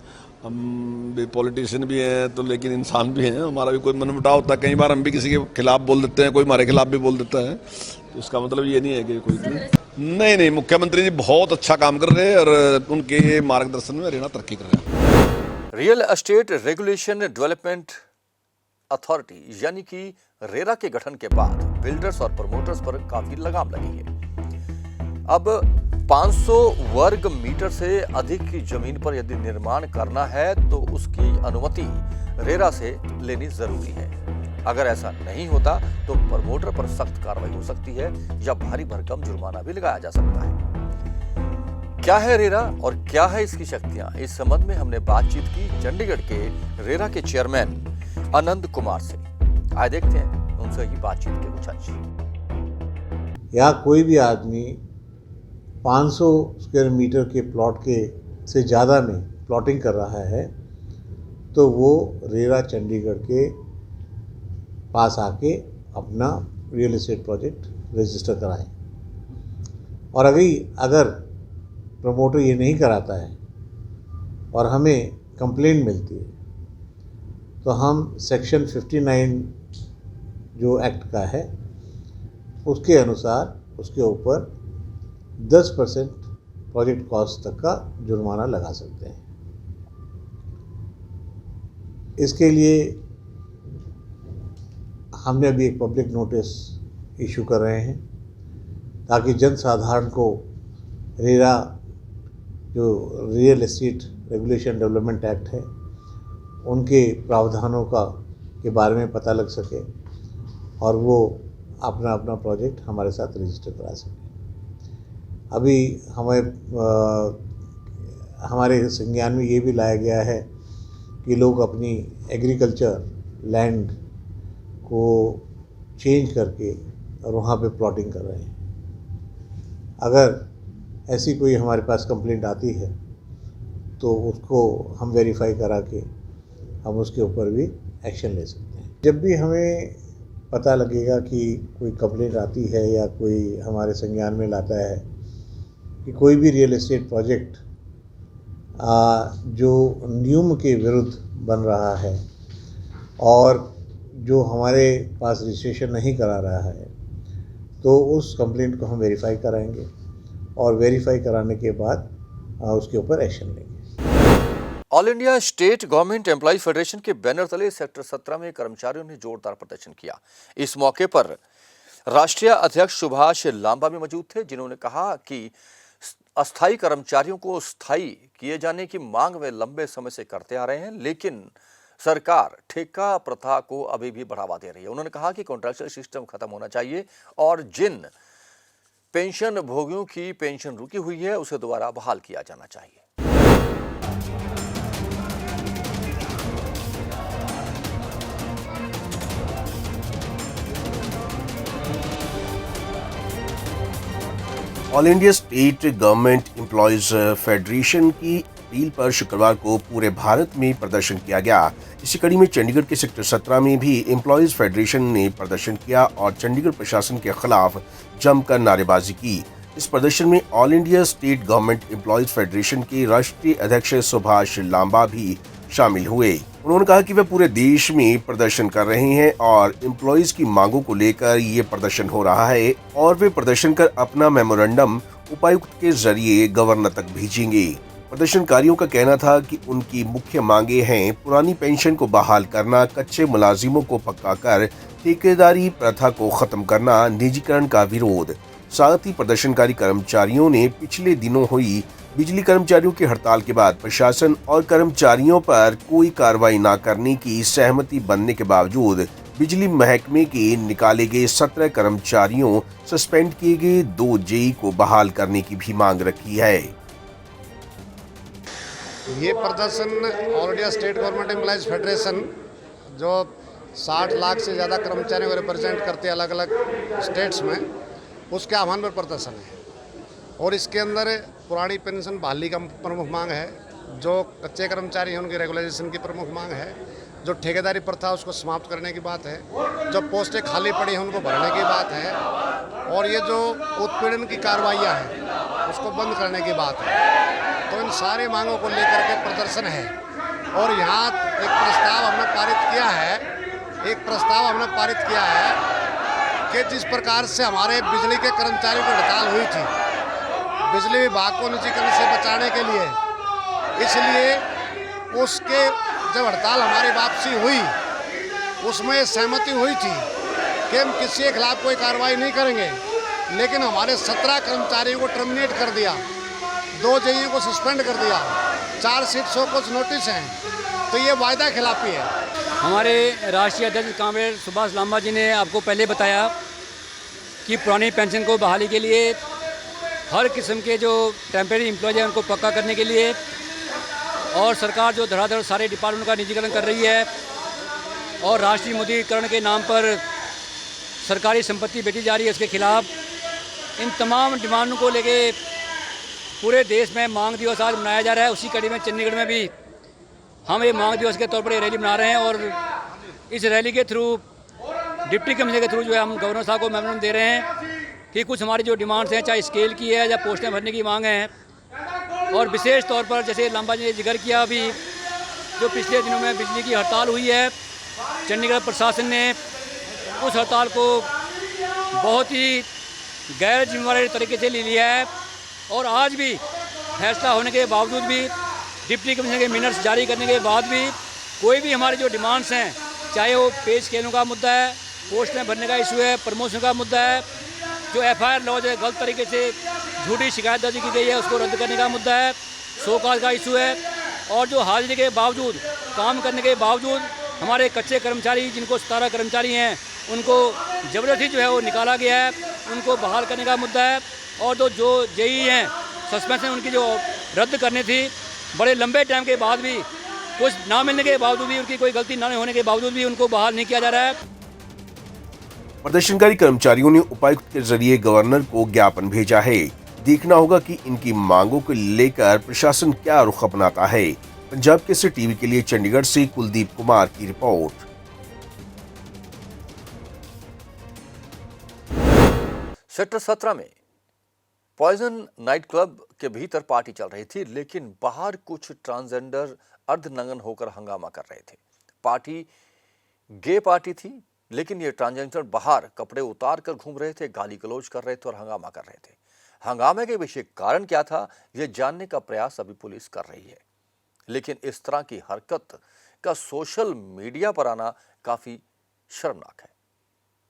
Speaker 13: हम भी पॉलिटिशियन भी हैं तो लेकिन इंसान भी हैं, हमारा भी कोई मनमुटाव होता है। कई बार हम भी किसी के खिलाफ बोल देते हैं, कोई हमारे खिलाफ भी बोल देता है, तो इसका मतलब ये नहीं है कि कोई नहीं। मुख्यमंत्री जी बहुत अच्छा काम कर रहे हैं और उनके मार्गदर्शन में हरियाणा तरक्की कर रहा है।
Speaker 1: Real estate regulation development authority यानी कि रेरा के गठन के बाद बिल्डर्स और प्रमोटर्स पर काफी लगाम लगी है। अब 500 वर्ग मीटर से अधिक की जमीन पर यदि निर्माण करना है तो उसकी अनुमति रेरा से लेनी जरूरी है। अगर ऐसा नहीं होता तो प्रमोटर पर सख्त कार्रवाई हो सकती है या भारी भरकम जुर्माना भी लगाया जा सकता है। क्या है रेरा और क्या है इसकी शक्तियां, इस संबंध में हमने बातचीत की चंडीगढ़ के रेरा के चेयरमैन आनंद कुमार से। आइए देखते हैं उनसे ही बातचीत के कुछ अंश।
Speaker 15: यहाँ कोई भी आदमी 500 स्क्वायर मीटर के प्लॉट के से ज़्यादा में प्लॉटिंग कर रहा है तो वो रेरा चंडीगढ़ के पास आके अपना रियल एस्टेट प्रोजेक्ट रजिस्टर कराएं। और अगर प्रमोटर ये नहीं कराता है और हमें कंप्लेंट मिलती है तो हम सेक्शन 59 जो एक्ट का है उसके अनुसार उसके ऊपर 10% प्रोजेक्ट कॉस्ट तक का जुर्माना लगा सकते हैं। इसके लिए हमने अभी एक पब्लिक नोटिस इशू कर रहे हैं ताकि जन साधारण को रेरा जो real estate regulation development act है उनके प्रावधानों के बारे में पता लग सके और वो अपना प्रोजेक्ट हमारे साथ रजिस्टर करा सके। अभी हमारे संज्ञान में ये भी लाया गया है कि लोग अपनी एग्रीकल्चर लैंड को चेंज करके और वहाँ पे प्लॉटिंग कर रहे हैं। अगर ऐसी कोई हमारे पास कंप्लेंट आती है तो उसको हम वेरीफाई करा के हम उसके ऊपर भी एक्शन ले सकते हैं। जब भी हमें पता लगेगा कि कोई कंप्लेंट आती है या कोई हमारे संज्ञान में लाता है कि कोई भी रियल एस्टेट प्रोजेक्ट जो नियम के विरुद्ध बन रहा है और जो हमारे पास रजिस्ट्रेशन नहीं करा रहा है तो उस कंप्लेंट को हम वेरीफाई कराएंगे और वेरीफाई कराने के बाद उसके ऊपर एक्शन लेंगे।
Speaker 1: All India state government employees federation के बैनर तले सेक्टर 17 में कर्मचारियों ने जोरदार प्रदर्शन किया। इस मौके पर राष्ट्रीय अध्यक्ष सुभाष लांबा भी मौजूद थे, जिन्होंने कहा कि अस्थायी कर्मचारियों को स्थायी किए जाने की मांग वे लंबे समय से करते आ रहे हैं, लेकिन सरकार ठेका प्रथा को अभी भी बढ़ावा दे रही है। उन्होंने कहा कि कॉन्ट्रैक्चुअल सिस्टम खत्म होना चाहिए और जिन पेंशन भोगियों की पेंशन रुकी हुई है उसे दोबारा बहाल किया जाना चाहिए।
Speaker 2: All India state government employees federation की अपील पर शुक्रवार को पूरे भारत में प्रदर्शन किया गया। इसी कड़ी में चंडीगढ़ के सेक्टर 17 में भी एम्प्लॉयज फेडरेशन ने प्रदर्शन किया और चंडीगढ़ प्रशासन के खिलाफ जमकर नारेबाजी की। इस प्रदर्शन में all India state government employees federation के राष्ट्रीय अध्यक्ष सुभाष लांबा भी शामिल हुए। उन्होंने कहा कि वे पूरे देश में प्रदर्शन कर रहे हैं और एम्प्लॉयज की मांगों को लेकर ये प्रदर्शन हो रहा है और वे प्रदर्शन कर अपना मेमोरेंडम उपायुक्त के जरिए गवर्नर तक भेजेंगे। प्रदर्शनकारियों का कहना था कि उनकी मुख्य मांगे हैं पुरानी पेंशन को बहाल करना, कच्चे मुलाजिमों को पक्का कर, ठेकेदारी प्रथा को खत्म करना, निजीकरण का विरोध। साथ ही प्रदर्शनकारी कर्मचारियों ने पिछले दिनों हुई बिजली कर्मचारियों की हड़ताल के बाद प्रशासन और कर्मचारियों पर कोई कार्रवाई न करने की सहमति बनने के बावजूद बिजली महकमे के निकाले गए 17 कर्मचारियों, सस्पेंड किए गए 2 जेई को बहाल करने की भी मांग रखी है।
Speaker 16: ये प्रदर्शन all India state government employees federation जो 60 लाख से ज़्यादा कर्मचारियों को रिप्रेजेंट करते हैं अलग अलग स्टेट्स में, उसके आह्वान पर प्रदर्शन है। और इसके अंदर पुरानी पेंशन बहाली का प्रमुख मांग है, जो कच्चे कर्मचारी हैं उनकी रेगुलराइजेशन की प्रमुख मांग है, जो ठेकेदारी प्रथा उसको समाप्त करने की बात है, जो पोस्टें खाली पड़ी हैं उनको भरने की बात है, और ये जो उत्पीड़न की कार्रवाइयाँ हैं उसको बंद करने की बात है। तो इन सारी मांगों को लेकर के प्रदर्शन है। और यहाँ एक प्रस्ताव हमने पारित किया है कि जिस प्रकार से हमारे बिजली के कर्मचारियों की हड़ताल हुई थी बिजली विभाग को निजीकरण से बचाने के लिए, इसलिए उसके जब हड़ताल हमारी वापसी हुई उसमें सहमति हुई थी कि हम किसी के खिलाफ कोई कार्रवाई नहीं करेंगे, लेकिन हमारे 17 कर्मचारियों को टर्मिनेट कर दिया, 2 जेई को सस्पेंड कर दिया, 4 सीट्सों को नोटिस हैं। तो ये वायदा खिलाफी है।
Speaker 17: हमारे राष्ट्रीय अध्यक्ष कामरेड सुभाष लांबा जी ने आपको पहले बताया कि पुरानी पेंशन को बहाली के लिए, हर किस्म के जो टेम्परेरी एम्प्लॉयज हैं उनको पक्का करने के लिए, और सरकार जो धड़ाधड़ सारे डिपार्टमेंट का निजीकरण कर रही है और राष्ट्रीय मुद्रीकरण के नाम पर सरकारी संपत्ति बेची जा रही है, उसके खिलाफ इन तमाम डिमांडों को लेके पूरे देश में मांग दिवस आज मनाया जा रहा है। उसी कड़ी में चंडीगढ़ में भी हम ये मांग दिवस के तौर पर रैली बना रहे हैं और इस रैली के थ्रू, डिप्टी कमिश्नर के थ्रू जो है हम गवर्नर साहब को मेमोरेंडम दे रहे हैं कि कुछ हमारी जो डिमांड्स हैं, चाहे स्केल की है या पोस्टें भरने की मांग है, और विशेष तौर पर जैसे लांबा जी ने जिक्र किया अभी जो पिछले दिनों में बिजली की हड़ताल हुई है, चंडीगढ़ प्रशासन ने उस हड़ताल को बहुत ही गैर जिम्मेदारी तरीके से ले लिया है और आज भी फैसला होने के बावजूद भी, डिप्टी कमिश्नर के मिनट्स जारी करने के बाद भी कोई भी हमारी जो डिमांड्स हैं, चाहे वो पे स्केलों का मुद्दा है, पोस्टें भरने का इशू है, प्रमोशन का मुद्दा है, जो FIR लॉज है, गलत तरीके से झूठी शिकायत दर्ज की गई है उसको रद्द करने का मुद्दा है, शो कॉज का इशू है, और जो हाजिरी के बावजूद, काम करने के बावजूद हमारे कच्चे कर्मचारी, जिनको 17 कर्मचारी हैं, उनको ज़बरदस्ती जो है वो निकाला गया है, उनको बहाल करने का मुद्दा है, और जो जेई हैं सस्पेंशन उनकी जो रद्द करनी थी, बड़े लंबे टाइम के बाद भी, कुछ ना मिलने के बावजूद भी, उनकी कोई गलती ना होने के बावजूद भी उनको बहाल नहीं किया जा रहा है।
Speaker 2: प्रदर्शनकारी कर्मचारियों ने उपायुक्त के जरिए गवर्नर को ज्ञापन भेजा है। देखना होगा कि इनकी मांगों को लेकर प्रशासन क्या रुख अपनाता है। पंजाब केसरी टीवी के लिए चंडीगढ़ से कुलदीप कुमार की रिपोर्ट।
Speaker 1: सेक्टर 17 में पॉइजन नाइट क्लब के भीतर पार्टी चल रही थी, लेकिन बाहर कुछ ट्रांसजेंडर अर्धनग्न होकर हंगामा कर रहे थे। पार्टी गे पार्टी थी, लेकिन ये ट्रांसजेंडर बाहर कपड़े उतार कर घूम रहे थे, गाली गलौज कर रहे थे और हंगामा कर रहे थे। हंगामे के पीछे कारण क्या था, ये जानने का प्रयास अभी पुलिस कर रही है। लेकिन इस तरह की हरकत का सोशल मीडिया पर आना काफी शर्मनाक है।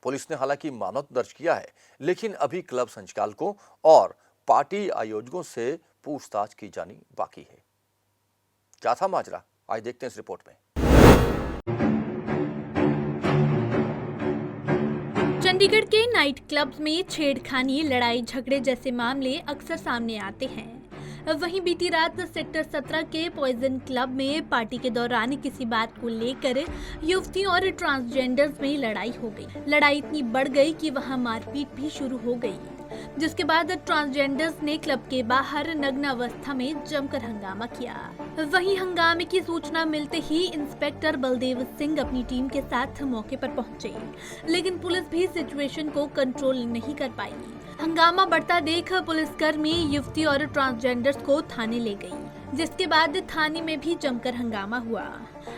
Speaker 1: पुलिस ने हालांकि मामला दर्ज किया है, लेकिन अभी क्लब संचालकों और पार्टी आयोजकों से पूछताछ की जानी बाकी है। क्या था माजरा, आज देखते हैं इस रिपोर्ट में।
Speaker 5: चंडीगढ़ के नाइट क्लब्स में छेड़खानी, लड़ाई झगड़े जैसे मामले अक्सर सामने आते हैं। वहीं बीती रात सेक्टर 17 के पॉइजन क्लब में पार्टी के दौरान किसी बात को लेकर युवतियों और ट्रांसजेंडर्स में लड़ाई हो गई। लड़ाई इतनी बढ़ गई कि वहां मारपीट भी शुरू हो गई, जिसके बाद ट्रांसजेंडर्स ने क्लब के बाहर नग्न अवस्था में जमकर हंगामा किया। वहीं हंगामे की सूचना मिलते ही इंस्पेक्टर बलदेव सिंह अपनी टीम के साथ मौके पर पहुंचे, लेकिन पुलिस भी सिचुएशन को कंट्रोल नहीं कर पाई। हंगामा बढ़ता देख पुलिसकर्मी युवती और ट्रांसजेंडर्स को थाने ले गई, जिसके बाद थाने में भी जमकर हंगामा हुआ।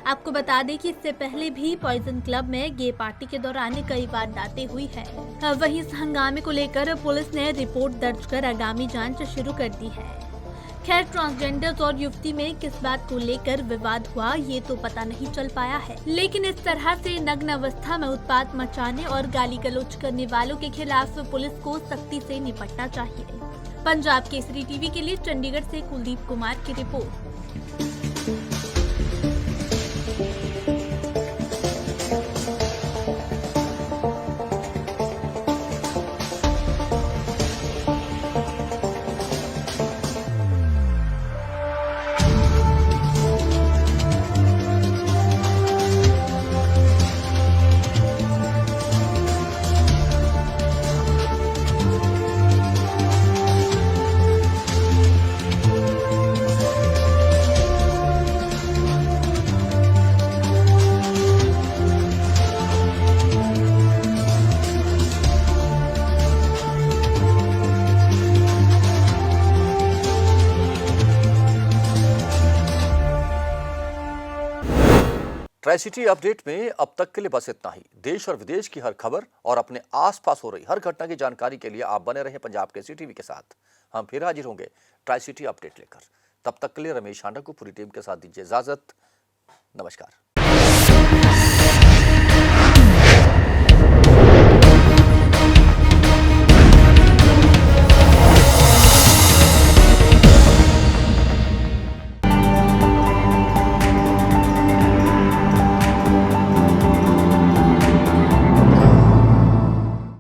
Speaker 5: आपको बता दें कि इससे पहले भी पॉइजन क्लब में गे पार्टी के दौरान कई वारदातें हुई है। वहीं इस हंगामे को लेकर पुलिस ने रिपोर्ट दर्ज कर आगामी जांच शुरू कर दी है। खैर, ट्रांसजेंडर्स और युवती में किस बात को लेकर विवाद हुआ ये तो पता नहीं चल पाया है, लेकिन इस तरह से नग्न अवस्था में उत्पात मचाने और गाली गलौज करने वालों के खिलाफ पुलिस को सख्ती से निपटना चाहिए। पंजाब केसरी टीवी के लिए चंडीगढ़ से कुलदीप कुमार की रिपोर्ट।
Speaker 1: ट्राई सिटी अपडेट में अब तक के लिए बस इतना ही। देश और विदेश की हर खबर और अपने आसपास हो रही हर घटना की जानकारी के लिए आप बने रहें पंजाब केसरी टीवी के साथ। हम फिर हाजिर होंगे ट्राई सिटी अपडेट लेकर। तब तक के लिए रमेश हांडा को पूरी टीम के साथ दीजिए इजाजत। नमस्कार।